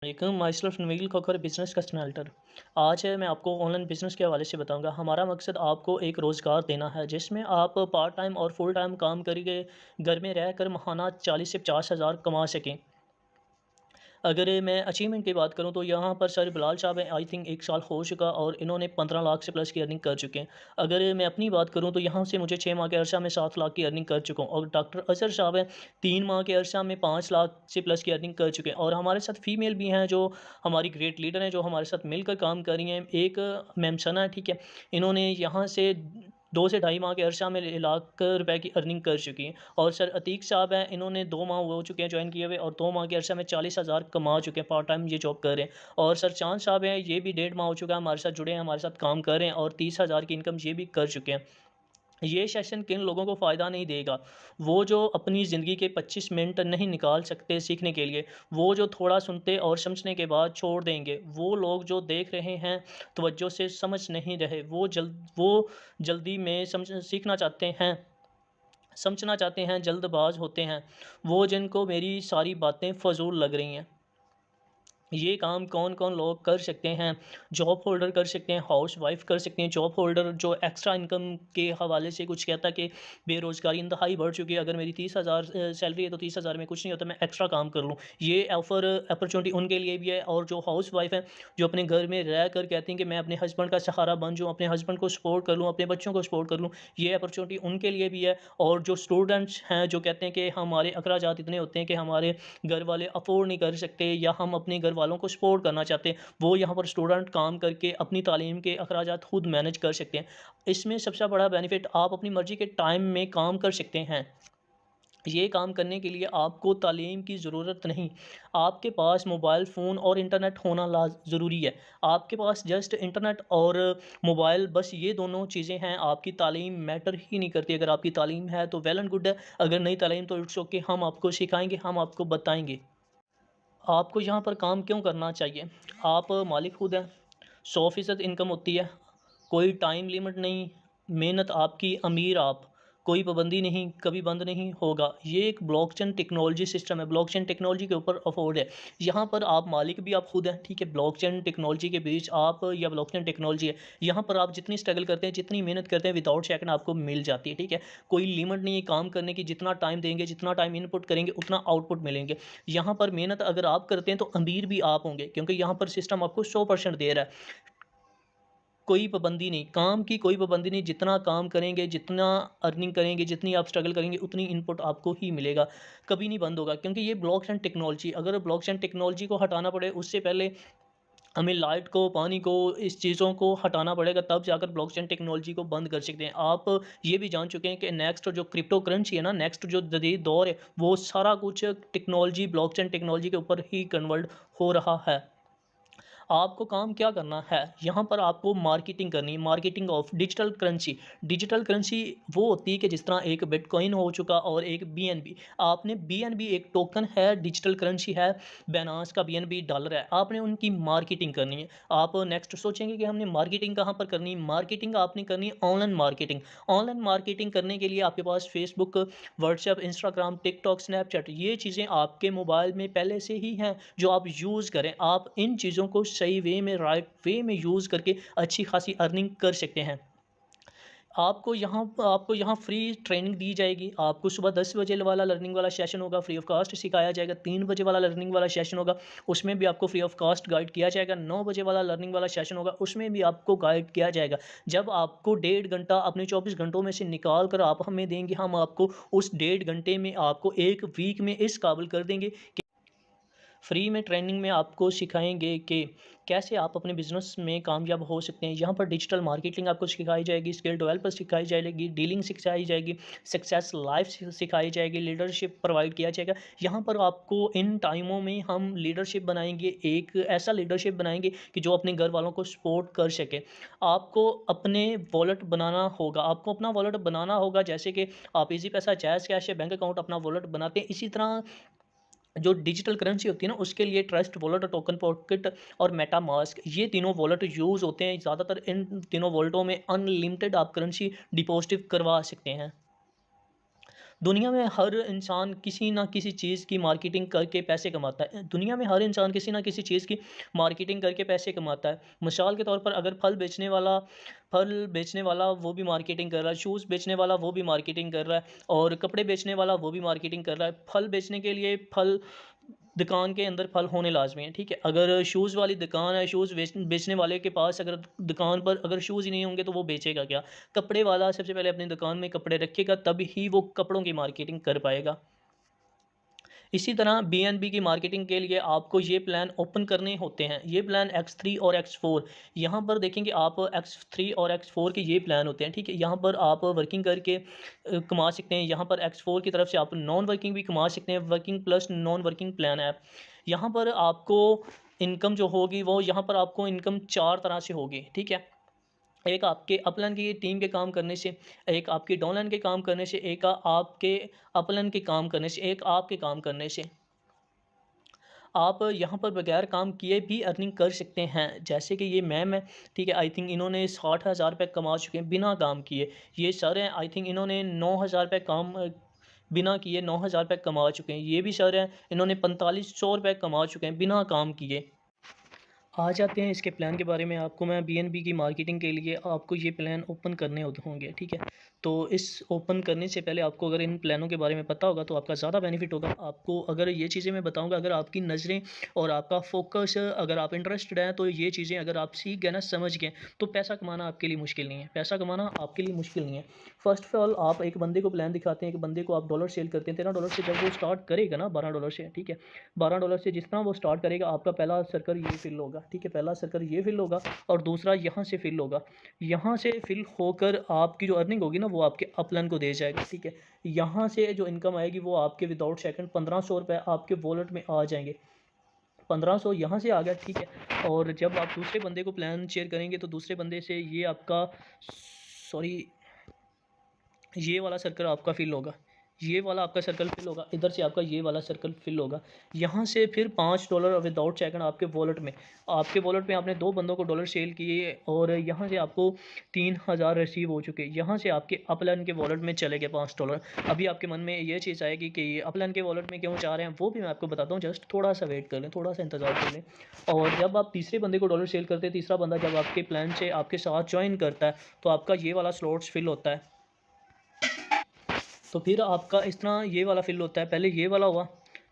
वालेकुम, myself Nabeel Khokhar, business consultant. आज है मैं आपको ऑनलाइन बिज़नेस के हवाले से बताऊंगा। हमारा मकसद आपको एक रोज़गार देना है जिसमें आप पार्ट टाइम और फुल टाइम काम करके घर में रहकर माहाना 40 से 50 हज़ार कमा सकें। अगर मैं अचीवमेंट की बात करूँ तो यहाँ पर सर बिलाल साहब हैं, आई थिंक 1 साल हो चुका और इन्होंने 15 लाख से प्लस की अर्निंग कर चुके हैं। अगर मैं अपनी बात करूँ तो यहाँ से मुझे 6 माह के अरसा में 7 लाख की अर्निंग कर चुका हूँ और डॉक्टर अज़हर साहब हैं, 3 माह के अरसा में 5 लाख से प्लस की अर्निंग कर चुके हैं और हमारे साथ फीमेल भी हैं जो हमारी ग्रेट लीडर हैं, जो हमारे साथ मिलकर काम कर रही हैं। एक मैम सना है, ठीक है? इन्होंने यहाँ से 2 से ढाई माह के अरसा में लाख रुपए की अर्निंग कर चुकी हैं और सर अतीक साहब हैं, इन्होंने 2 माह हो चुके हैं जॉइन किए हुए और 2 माह के अरसा में 40 हज़ार कमा चुके हैं, पार्ट टाइम ये जॉब कर रहे हैं। और सर चाँद साहब हैं, ये भी 1.5 माह हो चुका है हमारे साथ जुड़े हैं, हमारे साथ काम कर रहे हैं और 30 हज़ार की इनकम ये भी कर चुके हैं। ये सेशन किन लोगों को फ़ायदा नहीं देगा, वो जो अपनी ज़िंदगी के 25 मिनट नहीं निकाल सकते सीखने के लिए, वो जो थोड़ा सुनते और समझने के बाद छोड़ देंगे, वो लोग जो देख रहे हैं, तवज्जो से समझ नहीं रहे, वो जल्दी में समझ सीखना चाहते हैं, समझना चाहते हैं, जल्दबाज़ होते हैं, वो जिनको मेरी सारी बातें फ़ज़ूल लग रही हैं। ये काम कौन-कौन लोग कर सकते हैं? जॉब होल्डर कर सकते हैं, हाउसवाइफ़ कर सकते हैं। जॉब होल्डर जो एक्स्ट्रा इनकम के हवाले से कुछ कहता है कि बेरोज़गारी इंतहाई बढ़ चुकी है, अगर मेरी 30,000 सैलरी है तो 30,000 में कुछ नहीं होता, मैं एक्स्ट्रा काम कर लूँ। ये ऑफ़र अपॉर्च्युनिटी उनके लिए भी है और जो हाउसवाइफ़ हैं, जो अपने घर में रहकर कहती हैं कि मैं अपने हस्बैंड का सहारा बन जाऊँ, अपने हस्बैंड को सपोर्ट कर लूँ, अपने बच्चों को सपोर्ट कर लूँ, ये अपॉर्च्युनिटी उनके लिए भी है। और जो स्टूडेंट्स हैं, जो कहते हैं कि हमारे अखराजात इतने होते हैं कि हमारे घर वाले अफ़ोर्ड नहीं कर सकते या हम अपने घर वालों को सपोर्ट करना चाहते हैं, वो यहाँ पर स्टूडेंट काम करके अपनी तालीम के अखराजात खुद मैनेज कर सकते हैं। इसमें सबसे बड़ा बेनिफिट आप अपनी मर्ज़ी के टाइम में काम कर सकते हैं। ये काम करने के लिए आपको तालीम की ज़रूरत नहीं, आपके पास मोबाइल फ़ोन और इंटरनेट होना ज़रूरी है। आपके पास जस्ट इंटरनेट और मोबाइल, बस ये दोनों चीज़ें हैं, आपकी तालीम मैटर ही नहीं करती। अगर आपकी तालीम है तो वेल एंड गुड है, अगर नहीं तालीम तो इट्स ओके, हम आपको सिखाएँगे, हम आपको बताएँगे। आपको यहाँ पर काम क्यों करना चाहिए? आप मालिक खुद हैं, 100% इनकम होती है, कोई टाइम लिमिट नहीं, मेहनत आपकी, अमीर आप, कोई पाबंदी नहीं, कभी बंद नहीं होगा। ये एक ब्लॉकचेन टेक्नोलॉजी सिस्टम है, ब्लॉकचेन टेक्नोलॉजी के ऊपर अफ़ोर्ड है। यहाँ पर आप मालिक भी आप खुद हैं, ठीक है? ब्लॉकचेन टेक्नोलॉजी के बीच आप या ब्लॉकचेन टेक्नोलॉजी है, यहाँ पर आप जितनी स्ट्रगल करते हैं, जितनी मेहनत करते हैं, विदाउट सेकंड आपको मिल जाती है, ठीक है? कोई लिमिट नहीं है काम करने की, जितना टाइम देंगे, जितना टाइम इनपुट करेंगे, उतना आउटपुट मिलेंगे। यहाँ पर मेहनत अगर आप करते हैं तो अमीर भी आप होंगे क्योंकि यहाँ पर सिस्टम आपको 100% दे रहा है। कोई पाबंदी नहीं, काम की कोई पाबंदी नहीं, जितना काम करेंगे, जितना अर्निंग करेंगे, जितनी आप स्ट्रगल करेंगे, उतनी इनपुट आपको ही मिलेगा, कभी नहीं बंद होगा क्योंकि ये ब्लॉकचेन टेक्नोलॉजी, अगर ब्लॉकचेन टेक्नोलॉजी को हटाना पड़े, उससे पहले हमें लाइट को, पानी को, इस चीज़ों को हटाना पड़ेगा, तब जाकर ब्लॉकचेन टेक्नोलॉजी को बंद कर सकते हैं। आप ये भी जान चुके हैं कि नेक्स्ट जो क्रिप्टो करेंसी है ना, नेक्स्ट जो जदीद दौर है, वो सारा कुछ टेक्नोलॉजी, ब्लॉकचेन टेक्नोलॉजी के ऊपर ही कन्वर्ट हो रहा है। आपको काम क्या करना है? यहाँ पर आपको मार्केटिंग करनी है, marketing of digital currency. Digital currency वो होती है कि जिस तरह एक बिटकॉइन हो चुका और एक बीएनबी। आपने बीएनबी एक टोकन है, डिजिटल करेंसी है, बाइनेंस का बीएनबी डॉलर है। आपने उनकी मार्केटिंग करनी है। आप नेक्स्ट सोचेंगे कि हमने मार्केटिंग कहाँ पर करनी है? मार्केटिंग आपने करनी है ऑनलाइन मार्केटिंग। ऑनलाइन मार्केटिंग करने के लिए आपके पास Facebook, WhatsApp, Instagram, TikTok, Snapchat, ये चीज़ें आपके मोबाइल में पहले से ही हैं जो आप यूज़ करें। आप इन चीज़ों को सही वे में, राइट वे में यूज़ करके अच्छी खासी अर्निंग कर सकते हैं। आपको यहाँ फ्री ट्रेनिंग दी जाएगी। आपको सुबह 10 बजे वाला लर्निंग वाला सेशन होगा, फ्री ऑफ कॉस्ट सिखाया जाएगा। 3 बजे वाला लर्निंग वाला सेशन होगा, उसमें भी आपको फ्री ऑफ कॉस्ट गाइड किया जाएगा। 9 बजे वाला लर्निंग वाला सेशन होगा, उसमें भी आपको गाइड किया जाएगा। जब आपको 1.5 घंटा अपने 24 घंटों में से निकाल कर आप हमें देंगे, हम आपको उस 1.5 घंटे में आपको 1 वीक में इस काबिल कर देंगे कि फ्री में ट्रेनिंग में आपको सिखाएँगे कि कैसे आप अपने बिज़नेस में कामयाब हो सकते हैं। यहाँ पर डिजिटल मार्केटिंग आपको सिखाई जाएगी, स्किल डेवलपर सिखाई जाएगी, डीलिंग सिखाई जाएगी, सक्सेस लाइफ सिखाई जाएगी, लीडरशिप प्रोवाइड किया जाएगा। यहाँ पर आपको इन टाइमों में हम लीडरशिप बनाएँगे, एक ऐसा लीडरशिप बनाएँगे कि जो अपने घर वालों को सपोर्ट कर सके। आपको अपने वॉलेट बनाना होगा, आपको अपना वॉलेट बनाना होगा, जैसे कि आप ईज़ी पैसा, जैज़ कैश या बैंक अकाउंट अपना वॉलेट बनाते हैं, इसी तरह जो डिजिटल करेंसी होती है ना, उसके लिए ट्रस्ट वॉलेट, टोकन पॉकेट और मेटामास्क, ये तीनों वॉलेट यूज़ होते हैं। ज़्यादातर इन तीनों वॉलेटों में अनलिमिटेड आप करेंसी डिपॉज़िट करवा सकते हैं। दुनिया में हर इंसान किसी न किसी चीज़ की मार्केटिंग करके पैसे कमाता है। दुनिया में हर इंसान किसी न किसी चीज़ की मार्केटिंग करके पैसे कमाता है। मिसाल के तौर पर अगर फल बेचने वाला वो भी मार्केटिंग कर रहा है, शूज़ बेचने वाला वो भी मार्केटिंग कर रहा है और कपड़े बेचने वाला वो भी मार्केटिंग कर रहा है। फल बेचने के लिए फल दुकान के अंदर फल होने लाज़मी है, ठीक है? अगर शूज़ वाली दुकान है, शूज़ बेचने वाले के पास अगर दुकान पर अगर शूज़ ही नहीं होंगे तो वो बेचेगा क्या? कपड़े वाला सबसे पहले अपनी दुकान में कपड़े रखेगा तब ही वो कपड़ों की मार्केटिंग कर पाएगा। इसी तरह बीएनबी की मार्केटिंग के लिए आपको ये प्लान ओपन करने होते हैं। ये प्लान X3 और X4 यहाँ पर देखेंगे आप X3 और X4 के ये प्लान होते हैं, ठीक है? यहाँ पर आप वर्किंग करके कमा सकते हैं। यहाँ पर X4 की तरफ से आप नॉन वर्किंग भी कमा सकते हैं। Working plus non working plan है। यहाँ पर आपको इनकम जो होगी वो यहाँ पर आपको इनकम 4 तरह से होगी, ठीक है? एक आपके अपलाइन की टीम के काम करने से, एक आपकी डाउनलाइन के काम करने से, एक आपके अपलाइन के काम करने से, एक आपके काम करने से। आप यहाँ पर बगैर काम किए भी अर्निंग कर सकते हैं। जैसे कि ये मैम है, ठीक है? आई थिंक इन्होंने 60,000 रुपए कमा चुके हैं बिना काम किए। ये सर हैं, आई थिंक इन्होंने 9,000 रुपए काम बिना किए 9,000 रुपए कमा चुके हैं। ये भी सर हैं, इन्होंने 4500 रुपए कमा चुके हैं बिना काम किए। आ जाते हैं इसके प्लान के बारे में। आपको मैं बीएनबी की मार्केटिंग के लिए आपको ये प्लान ओपन करने होंगे, ठीक है? तो इस ओपन करने से पहले आपको अगर इन प्लानों के बारे में पता होगा तो आपका ज़्यादा बेनिफिट होगा। आपको अगर ये चीज़ें मैं बताऊंगा, अगर आपकी नज़रें और आपका फोकस, अगर आप इंटरेस्टेड हैं तो ये चीज़ें अगर आप सीख गए ना, समझ गए, तो पैसा कमाना आपके लिए मुश्किल नहीं है। पैसा कमाना आपके लिए मुश्किल नहीं है। फर्स्ट ऑफ ऑल आप एक बंदे को प्लान दिखाते हैं, एक बंदे को आप डॉलर सेल करते हैं। $13 से जब वो स्टार्ट करेगा ना, $12 से, ठीक है? $12 से जिस तरह वो स्टार्ट करेगा, आपका पहला सर्कल ये फिल होगा, ठीक है? पहला सर्कल ये फिल होगा और दूसरा यहाँ से फिल होगा। यहाँ से फिल होकर आपकी जो अर्निंग होगी ना वो आपके अपलाइन को दे जाएगा, ठीक है? यहाँ से जो इनकम आएगी वो आपके विदाउट सेकंड 1500 रुपये आपके वॉलेट में आ जाएंगे। 1500 यहाँ से आ गया, ठीक है? और जब आप दूसरे बंदे को प्लान शेयर करेंगे तो दूसरे बंदे से ये आपका, सॉरी, ये वाला सर्कल आपका फिल होगा, ये वाला आपका सर्कल फिल होगा, इधर से आपका ये वाला सर्कल फिल होगा। यहाँ से फिर $5 विदाउट सेकंड आपके वॉलेट में, आपने दो बंदों को डॉलर सेल किए और यहाँ से आपको 3000 रिसीव हो चुके। यहाँ से आपके अपलाइन के वॉलेट में चले गए $5। अभी आपके मन में ये चीज़ आएगी कि ये अपलाइन के वॉलेट में क्यों जा रहे हैं, वो भी मैं आपको बताता हूँ। जस्ट थोड़ा सा वेट कर लें, थोड़ा सा इंतज़ार कर लें। और जब आप तीसरे बंदे को डॉलर सेल करते हैं, तीसरा बंदा जब आपके प्लान से आपके साथ ज्वाइन करता है तो आपका ये वाला स्लॉट्स फिल होता है। तो फिर आपका इस तरह ये वाला फिल होता है। पहले ये वाला हुआ,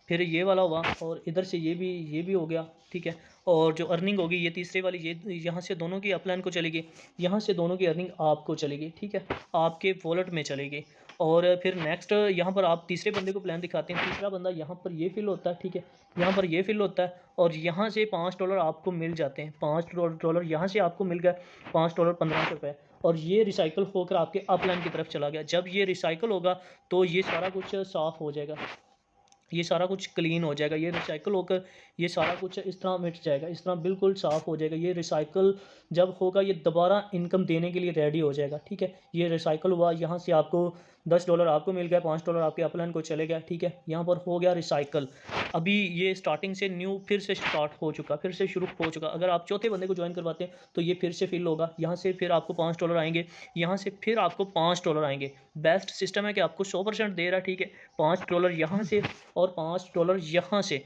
फिर ये वाला हुआ और इधर से ये भी हो गया, ठीक है? और जो अर्निंग होगी ये तीसरे वाली, ये यहाँ से दोनों की अपलाइन को चलेगी, यहाँ से दोनों की अर्निंग आपको चलेगी, ठीक है? आपके वॉलेट में चलेगी। और फिर नेक्स्ट यहाँ पर आप तीसरे बंदे को प्लान दिखाते हैं, तीसरा बंदा यहाँ पर ये फिल होता है, ठीक है? यहाँ पर ये फिल होता है और यहाँ से $5 आपको मिल जाते हैं। $5 यहाँ से आपको मिल गया, $5 1500 रुपये, और ये रिसाइकल होकर आपके अपलाइन की तरफ चला गया। जब ये रिसाइकल होगा तो ये सारा कुछ साफ़ हो जाएगा, ये सारा कुछ क्लीन हो जाएगा। ये रिसाइकल होकर ये सारा कुछ इस तरह मिट जाएगा, इस तरह बिल्कुल साफ़ हो जाएगा। ये रिसाइकल जब होगा ये दोबारा इनकम देने के लिए रेडी हो जाएगा, ठीक है? ये रिसाइकल हुआ, यहाँ से आपको $10 आपको मिल गया, $5 आपके अपलाइन को चले गया, ठीक है? यहाँ पर हो गया रिसाइकल। अभी ये स्टार्टिंग से न्यू फिर से स्टार्ट हो चुका, फिर से शुरू हो चुका। अगर आप चौथे बंदे को ज्वाइन करवाते हैं तो ये फिर से फिल होगा, यहाँ से फिर आपको $5 आएंगे, यहाँ से फिर आपको $5 आएंगे। बेस्ट सिस्टम है कि आपको 100% दे रहा है, ठीक है? $5 यहाँ से और $5 यहाँ से।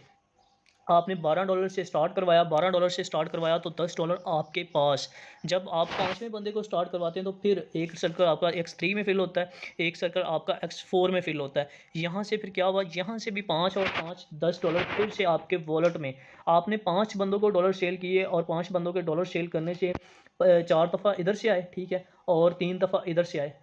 आपने $12 से स्टार्ट करवाया, $12 से स्टार्ट करवाया तो $10 आपके पास। जब आप पाँचवें बंदे को स्टार्ट करवाते हैं तो फिर एक सर्कल आपका X3 में फिल होता है, एक सर्कल आपका X4 में फिल होता है। यहाँ से फिर क्या हुआ, यहाँ से भी 5 और 5 $10 फिर से आपके वॉलेट में। आपने 5 बंदों को डॉलर सेल किए और 5 बंदों के डॉलर सेल करने से 4 दफ़ा इधर से आए, ठीक है? और 3 दफ़ा इधर से आए,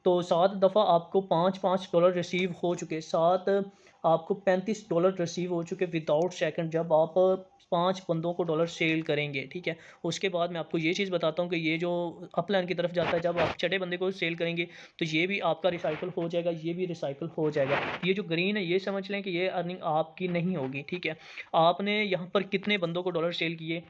तो 7 दफ़ा आपको $5-5 रिसीव हो चुके। 7 आपको $35 रिसीव हो चुके विदाउट सेकंड, जब आप 5 बंदों को डॉलर सेल करेंगे, ठीक है? उसके बाद मैं आपको ये चीज़ बताता हूँ कि ये जो अपलाइन की तरफ जाता है, जब आप छठे बंदे को सेल करेंगे तो ये भी आपका रिसाइकल हो जाएगा, ये भी रिसाइकल हो जाएगा। ये जो ग्रीन है ये समझ लें कि ये अर्निंग आपकी नहीं होगी, ठीक है? आपने यहाँ पर कितने बंदों को डॉलर सेल किए,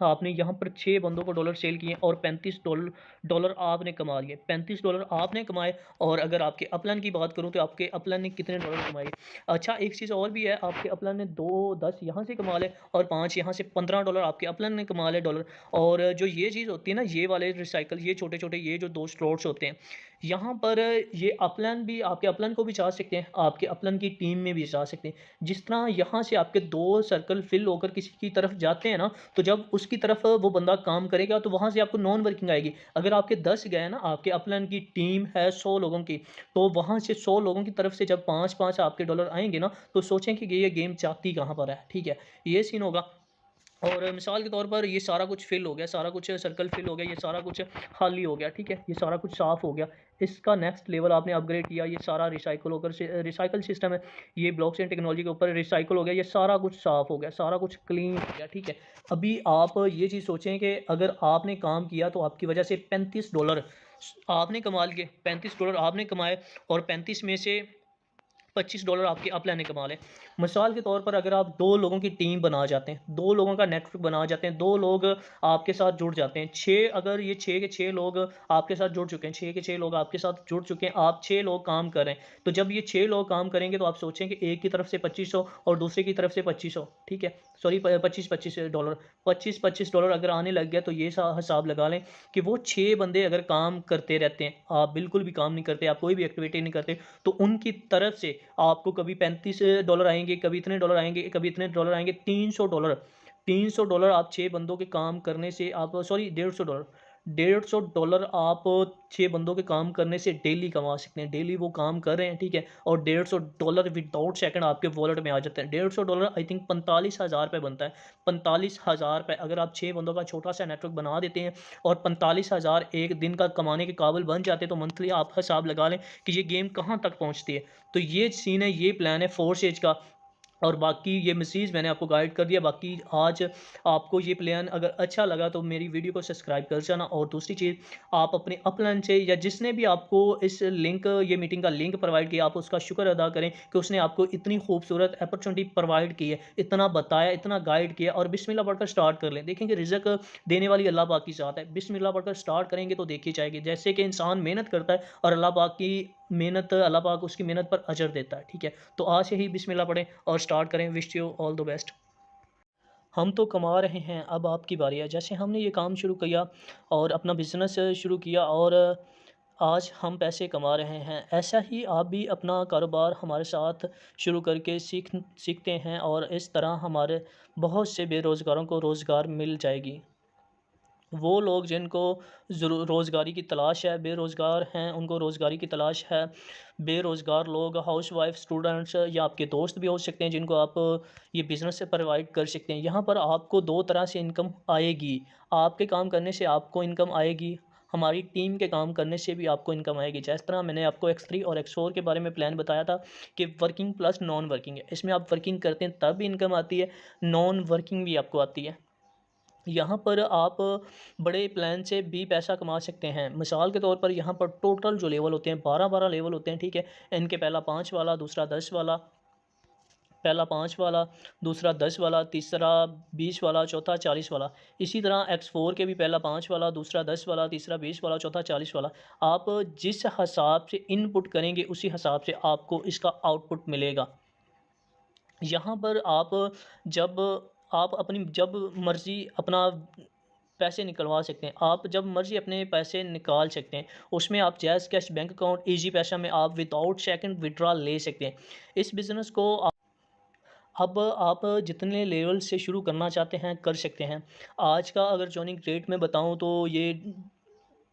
आपने यहाँ पर 6 बंदों को डॉलर सेल किए और $35 आपने कमा लिए। $35 आपने कमाए। और अगर आपके अपलाइन की बात करूँ तो आपके अपलाइन ने कितने डॉलर कमाए? अच्छा, एक चीज़ और भी है, आपके अपलाइन ने 2-10 यहाँ से कमा ले और 5 यहाँ से, $15 आपके अपलाइन ने कमा ले डॉलर। और जो ये चीज़ होती है ना, ये वाले रिसाइकल, ये छोटे-छोटे ये जो 2 स्लॉट्स होते हैं, यहाँ पर ये अपलाइन भी आपके अपलाइन को भी चाह सकते हैं, आपके अपलाइन की टीम में भी जा सकते हैं। जिस तरह यहाँ से आपके 2 सर्कल फिल होकर किसी की तरफ जाते हैं ना, तो जब उसकी तरफ वो बंदा काम करेगा तो वहाँ से आपको नॉन वर्किंग आएगी। अगर आपके 10 गए ना, आपके अपलाइन की टीम है 100 लोगों की, तो वहाँ से 100 लोगों की तरफ से जब 5-5 आपके डॉलर आएँगे ना, तो सोचें कि ये गेम जाती कहाँ पर है, ठीक है? ये सीन होगा। और मिसाल के तौर पर ये सारा कुछ फ़िल हो गया, सारा कुछ सर्कल फ़िल हो गया, ये सारा कुछ खाली हो गया, ठीक है? ये सारा कुछ साफ़ हो गया। इसका नेक्स्ट लेवल आपने अपग्रेड किया, ये सारा रिसाइकिल होकर से रिसाइकिल सिस्टम है, ये ब्लॉकचेन टेक्नोलॉजी के ऊपर रिसाइकिल हो गया, ये सारा कुछ साफ़ हो गया, सारा कुछ क्लीन हो गया, ठीक है? अभी आप ये चीज़ सोचें कि अगर आपने काम किया तो आपकी वजह से $35 आपने कमा लिए, $35 आपने कमाए और 35 में से $25 आपके अपलाइन ने कमा लें। मिसाल के तौर पर अगर आप 2 लोगों की टीम बना जाते हैं, 2 लोगों का नेटवर्क बना जाते हैं, 2 लोग आपके साथ जुड़ जाते हैं, 6 अगर ये 6 के 6 लोग आपके साथ जुड़ चुके हैं, 6 के 6 लोग आपके साथ जुड़ चुके हैं, आप 6 लोग काम कर रहे हैं। तो जब ये 6 लोग काम करेंगे तो आप सोचें कि एक की तरफ से 2500 और दूसरे की तरफ से 2500, ठीक है? सॉरी, प 25-25 डॉलर, $25-25 अगर आने लग गया तो ये सा हिसाब लगा लें कि वो 6 बंदे अगर काम करते रहते हैं, आप बिल्कुल भी काम नहीं करते, आप कोई भी एक्टिविटी नहीं करते, तो उनकी तरफ से आपको कभी $35 आएँगे, कभी इतने डॉलर आएँगे, कभी इतने डॉलर आएँगे, $300, $300 आप 6 बंदों के काम करने से आप सॉरी $150, $150 आप 6 बंदों के काम करने से डेली कमा सकते हैं। डेली वो काम कर रहे हैं, ठीक है? और $150 विदाउट सेकंड आपके वॉलेट में आ जाते हैं। $150 आई थिंक ₹45,000 बनता है। ₹45,000 अगर आप 6 बंदों का छोटा-सा नेटवर्क बना देते हैं और 45,000 एक दिन का कमाने के काबिल बन जाते हैं, तो मंथली आप हिसाब लगा लें कि ये गेम कहाँ तक पहुँचती है। तो ये सीन है, ये प्लान है फोर्स एज का। और बाकी ये मिसेज मैंने आपको गाइड कर दिया। बाकी आज आपको ये प्लान अगर अच्छा लगा तो मेरी वीडियो को सब्सक्राइब कर जाना। और दूसरी चीज़, आप अपने अपलाइन से या जिसने भी आपको इस लिंक ये मीटिंग का लिंक प्रोवाइड किया, आप उसका शुक्र अदा करें कि उसने आपको इतनी खूबसूरत अपॉर्चुनिटी प्रोवाइड की है, इतना बताया, इतना गाइड किया। और बिस्मिल्लाह पढ़कर स्टार्ट कर लें। देखेंगे रिज़्क देने वाली अल्लाह पाक की ज़ात है। बिस्मिल्लाह पढ़कर स्टार्ट करेंगे तो देखी जाएगी। जैसे कि इंसान मेहनत करता है और अल्लाह पाक की मेहनत, अल्लाह पाक उसकी मेहनत पर अजर देता है, ठीक है? तो आज से ही बिस्मिल्लाह पढ़ें और स्टार्ट करें। Wish you all the best. हम तो कमा रहे हैं, अब आपकी बारी है। जैसे हमने ये काम शुरू किया और अपना बिज़नेस शुरू किया और आज हम पैसे कमा रहे हैं, ऐसा ही आप भी अपना कारोबार हमारे साथ शुरू करके सीखते हैं और इस तरह हमारे बहुत से बेरोज़गारों को रोज़गार मिल जाएगी। वो लोग जिनको रोज़गारी की तलाश है, बेरोज़गार हैं, उनको रोज़गारी की तलाश है। बेरोज़गार लोग, हाउसवाइफ़, स्टूडेंट्स या आपके दोस्त भी हो सकते हैं जिनको आप ये बिज़नेस से प्रोवाइड कर सकते हैं। यहाँ पर आपको 2 तरह से इनकम आएगी। आपके काम करने से आपको इनकम आएगी, हमारी टीम के काम करने से भी आपको इनकम आएगी। जिस तरह मैंने आपको X3 और X4 के बारे में प्लान बताया था कि वर्किंग प्लस नॉन वर्किंग है। इसमें आप वर्किंग करते हैं तब भी इनकम आती है, नॉन वर्किंग भी आपको आती है। यहाँ पर आप बड़े प्लान से भी पैसा कमा सकते हैं। मिसाल के तौर पर यहाँ पर टोटल जो लेवल होते हैं 12-12 लेवल होते हैं, ठीक है? इनके पहला 5 वाला, दूसरा 10 वाला, पहला 5 वाला, दूसरा 10 वाला, तीसरा 20 वाला, चौथा 40 वाला। इसी तरह X4 के भी पहला 5 वाला, दूसरा 10 वाला, तीसरा 20 वाला, चौथा 40 वाला। आप जिस हिसाब से इनपुट करेंगे उसी हिसाब से आपको इसका आउटपुट मिलेगा। यहाँ पर आप जब आप अपनी जब मर्ज़ी अपना पैसे निकलवा सकते हैं। आप जब मर्ज़ी अपने पैसे निकाल सकते हैं। उसमें आप jazz cash bank account, easy पैसा में आप विदाउट सेकंड विथड्रॉल ले सकते हैं। इस बिज़नेस को अब आप जितने लेवल से शुरू करना चाहते हैं, कर सकते हैं। आज का अगर जॉइनिंग रेट मैं बताऊँ तो ये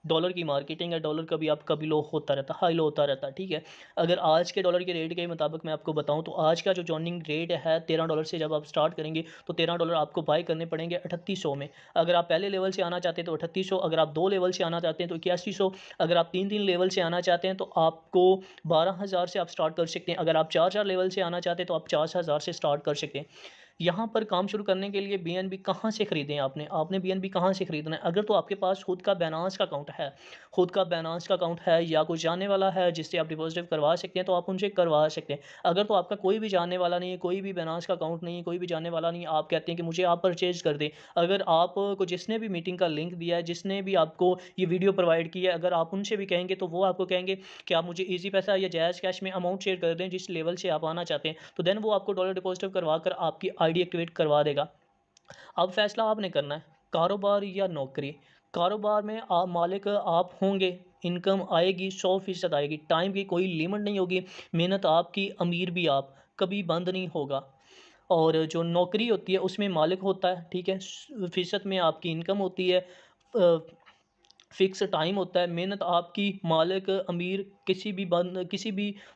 डॉलर की मार्केटिंग है, डॉलर कभी लो होता रहता है, हाई लो होता रहता है, ठीक है? अगर आज के डॉलर के रेट के मुताबिक मैं आपको बताऊँ तो आज का जो जॉइनिंग रेट है $13 से जब आप स्टार्ट करेंगे तो $13 आपको बाय करने पड़ेंगे 3800 में। अगर आप पहले लेवल से आना चाहते हैं तो 3800, अगर आप 2 लेवल से आना चाहते हैं तो 8100, अगर आप 3-3 लेवल से आना चाहते हैं तो आपको 12,000 से आप स्टार्ट कर सकते हैं। अगर आप 4-4 लेवल से आना चाहते हैं तो आप 40,000 से स्टार्ट कर सकते हैं। यहाँ पर काम शुरू करने के लिए बीएनबी कहाँ से खरीदें आपने बीएनबी कहाँ से खरीदना है? अगर तो आपके पास खुद का बाइनेंस का अकाउंट है, खुद का बाइनेंस का अकाउंट है या कोई जानने वाला है जिससे आप डिपॉज़िट करवा सकते हैं तो आप उनसे करवा सकते हैं। अगर तो आपका कोई भी जानने वाला नहीं है, कोई भी बाइनेंस का अकाउंट नहीं है, कोई भी जानने वाला नहीं है, आप कहते हैं कि मुझे आप परचेज़ कर दें। अगर आपको जिसने भी मीटिंग का लिंक दिया है, जिसने भी आपको ये वीडियो प्रोवाइड की है, अगर आप उनसे भी कहेंगे तो वो आपको कहेंगे कि आप मुझे ईज़ी पैसा या जायज़ कैश में अमाउंट शेयर कर दें जिस लेवल से आप आना चाहते हैं। तो देन वो आपको डॉलर डिपॉज़िट करवा कर आपकी आईडी एक्टिवेट करवा देगा। अब फैसला आपने करना है, कारोबार या नौकरी। कारोबार में आप मालिक आप होंगे, इनकम आएगी, 100% आएगी। टाइम की कोई लिमिट नहीं होगी, मेहनत आपकी, अमीर भी आप, कभी बंद नहीं होगा। और जो नौकरी होती है उसमें मालिक होता है, ठीक है, फ़ीसद में आपकी इनकम होती है, फ़िक्स टाइम होता है, मेहनत आपकी, मालिक अमीर किसी भी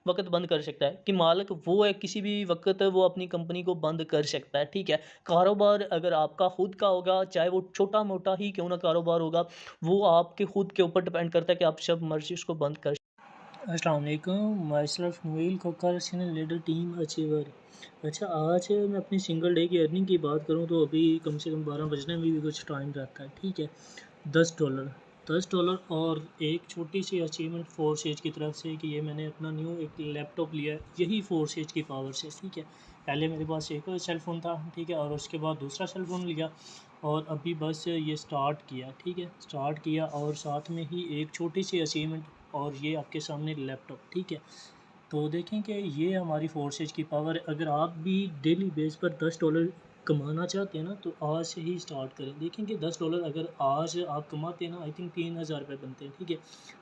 वक़्त बंद कर सकता है, कि मालिक वो है, किसी भी वक़्त वो अपनी कंपनी को बंद कर सकता है, ठीक है। कारोबार अगर आपका खुद का होगा, चाहे वो छोटा-मोटा ही क्यों ना कारोबार होगा, वो आपके खुद के ऊपर डिपेंड करता है कि आप जब मर्ज़ी उसको बंद कर। अस्सलाम वालेकुम, myself Noel Coker, senior leader team achiever. अच्छा, आज मैं अपनी सिंगल डे की अर्निंग की बात करूं तो अभी कम से कम 12 बजने में भी कुछ टाइम रहता है, ठीक है। $10 और एक छोटी सी अचीवमेंट फोर्सेज की तरफ से कि ये मैंने अपना न्यू एक लैपटॉप लिया है, यही फोर्सेज की पावर से, ठीक है। पहले मेरे पास एक सेल फ़ोन था, ठीक है, और उसके बाद दूसरा सेल फ़ोन लिया और अभी बस ये स्टार्ट किया, ठीक है, स्टार्ट किया और साथ में ही एक छोटी सी अचीवमेंट और ये आपके सामने लैपटॉप, ठीक है। तो देखें कि ये हमारी फोर्सेज की पावर है। अगर आप भी डेली बेस पर $10 कमाना चाहते हैं ना, तो आज से ही स्टार्ट करें। देखें कि $10 अगर आज आप कमाते हैं ना, आई थिंक 3000 रुपये बनते हैं, ठीक है।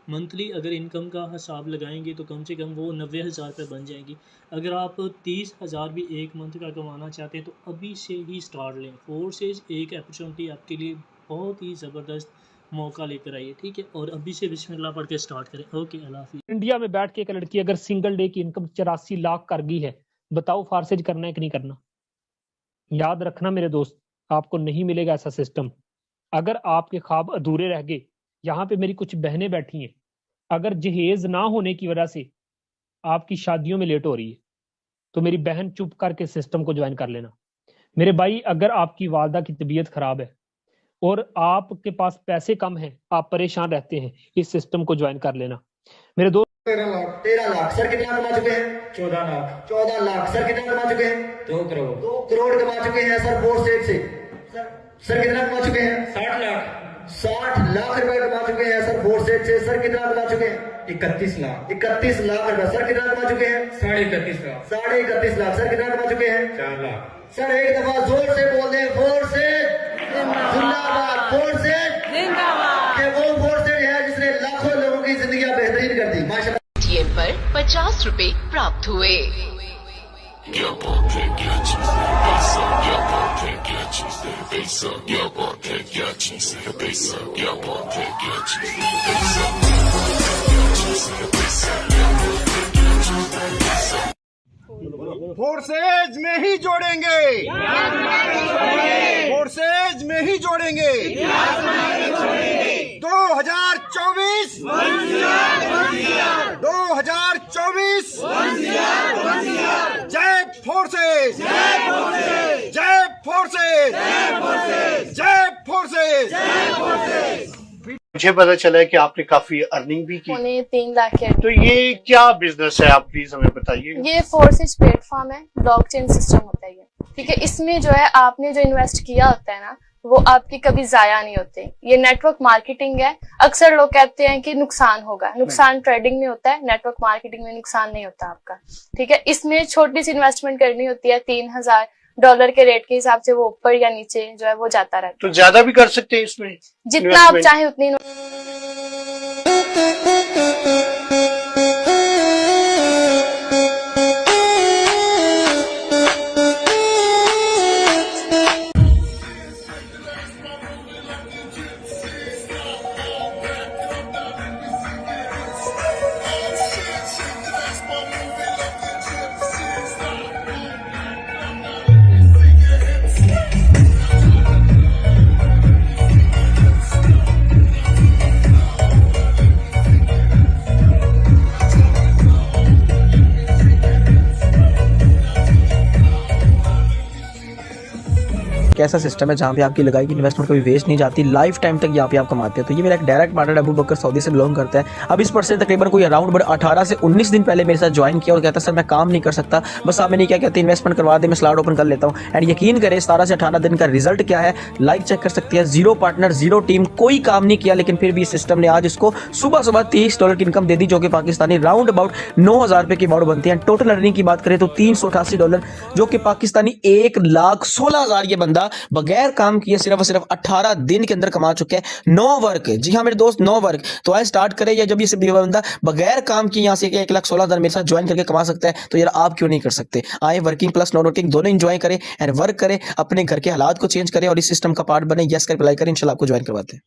मंथली अगर इनकम का हिसाब लगाएंगे तो कम से कम वो 90,000 रुपये बन जाएंगी। अगर आप 30,000 भी एक मंथ का कमाना चाहते हैं तो अभी से ही स्टार्ट लें। फोर्सेज एक अपॉर्चुनिटी आपके लिए बहुत ही ज़बरदस्त मौका लेकर आइए, ठीक है। और अभी से बिस्मिल्लाह पढ़ के स्टार्ट करें। ओके, अल्लाह हाफिज़। इंडिया में बैठ के एक लड़की अगर सिंगल डे की इनकम 84 लाख कर गई है, बताओ फारसेज करना है कि नहीं करना। याद रखना मेरे दोस्त, आपको नहीं मिलेगा ऐसा सिस्टम। अगर आपके ख्वाब अधूरे रह गए, यहाँ पे मेरी कुछ बहनें बैठी हैं, अगर जहेज ना होने की वजह से आपकी शादियों में लेट हो रही है तो मेरी बहन चुप करके सिस्टम को ज्वाइन कर लेना। मेरे भाई, अगर आपकी वालदा की तबीयत खराब है और आपके पास पैसे कम हैं, आप परेशान रहते हैं, इस सिस्टम को ज्वाइन कर लेना मेरे दोस्त। 13 लाख सर कितना कमा चुके हैं? 14 लाख सर कितना कमा चुके हैं? 2 करोड़ 2 करोड़ कमा चुके हैं सर फोर्सेज से। सर कितना कमा चुके हैं? 60 लाख 60 लाख रुपए कमा चुके हैं सर फोर्सेज से। सर कितना कमा चुके हैं? 31 लाख 31 लाख रुपए। सर कितना कमा चुके हैं? 31.5 लाख 31.5 लाख। सर कितना कमा चुके हैं? 4 लाख। सर एक दफा जोर से बोल दें, फोर्सेज जिंदाबाद, फोर्सेज जिंदाबाद। कि वो फोर्सेज है जिसने लाखों लोगों की जिंदगी बेहतरीन कर दी, माशाल्लाह। ATM पर 50 रुपए प्राप्त हुए। क्या बात है, क्या चीज़ है पैसा, क्या बात है, क्या चीज़ है पैसा, क्या बात है, क्या चीज़ है पैसा, क्या बात है, क्या चीज़ है पैसा, क्या चीज़ है पैसा, क्या बात है, क्या चीज़ है पैसा। फोर्सेज में ही जोड़ेंगे, फोर्सेज में ही जोड़ेंगे 2024 2024 जय फोर्सेज, जय फोर्सेज, जय फोर्सेज। मुझे पता चला है कि आपने काफी अर्निंग भी की। 3 लाख के। तो ये क्या बिजनेस है, आप प्लीज हमें बताइए। ये फोर्सेज प्लेटफॉर्म है, ब्लॉकचेन सिस्टम होता है ये, ठीक है। इसमें जो है आपने जो इन्वेस्ट किया होता है ना, वो आपकी कभी जाया नहीं होते। ये नेटवर्क मार्केटिंग है। अक्सर लोग कहते हैं कि नुकसान होगा, नुकसान ट्रेडिंग में होता है, नेटवर्क मार्केटिंग में नुकसान नहीं होता आपका, ठीक है। इसमें छोटी सी इन्वेस्टमेंट करनी होती है, $3000 के रेट के हिसाब से वो ऊपर या नीचे जो है वो जाता रहता है। तो ज्यादा भी कर सकते हैं इसमें, जितना आप चाहें उतनी। कैसा सिस्टम है जहाँ पे आपकी लगाई की इन्वेस्टमेंट कभी वेस्ट नहीं जाती, लाइफ टाइम तक यहाँ पे आप कमाते हैं। तो ये मेरा एक डायरेक्ट पार्टनर अबू बकर सऊदी से बिलोंग करता है। अब इस पर से तकरीबन कोई अराउंड 18 से 19 दिन पहले मेरे साथ ज्वाइन किया और कहता सर मैं काम नहीं कर सकता, बस आप मैंने क्या कहते हैं इन्वेस्टमेंट करवा दे, मैं स्लॉट ओपन कर लेता हूँ। एंड यकीन करें 17 से 18 दिन का रिजल्ट क्या है, लाइव चेक कर सकती है। 0 पार्टनर, 0 टीम, कोई काम नहीं किया, लेकिन फिर भी इस सिस्टम ने आज इसको सुबह सुबह $30 की इनकम दे दी, जो कि पाकिस्तानी राउंड अबाउट 9000 रुपये की बाउड बनती है। टोटल अर्निंग की बात करें तो $388, जो कि पाकिस्तानी 1,16,000 ये बंदा बंदा बगैर काम किए सिर्फ और सिर्फ 18 दिन के अंदर कमा चुका है। नो वर्क, जी हाँ मेरे दोस्त, नो वर्क। तो आए स्टार्ट करें, या जब ये बंदा बगैर काम किए यहाँ से 1,16,000 मेरे साथ ज्वाइन करके कमा सकता है, तो यार आप क्यों नहीं कर सकते? आए वर्किंग प्लस नॉन वर्किंग दोनों एंजॉय करें एंड वर्क करें, अपने घर के हालात को चेंज करें और इस सिस्टम का पार्ट बने। यस कर अप्लाई करें, इंशाल्लाह आपको ज्वाइन करवाते हैं।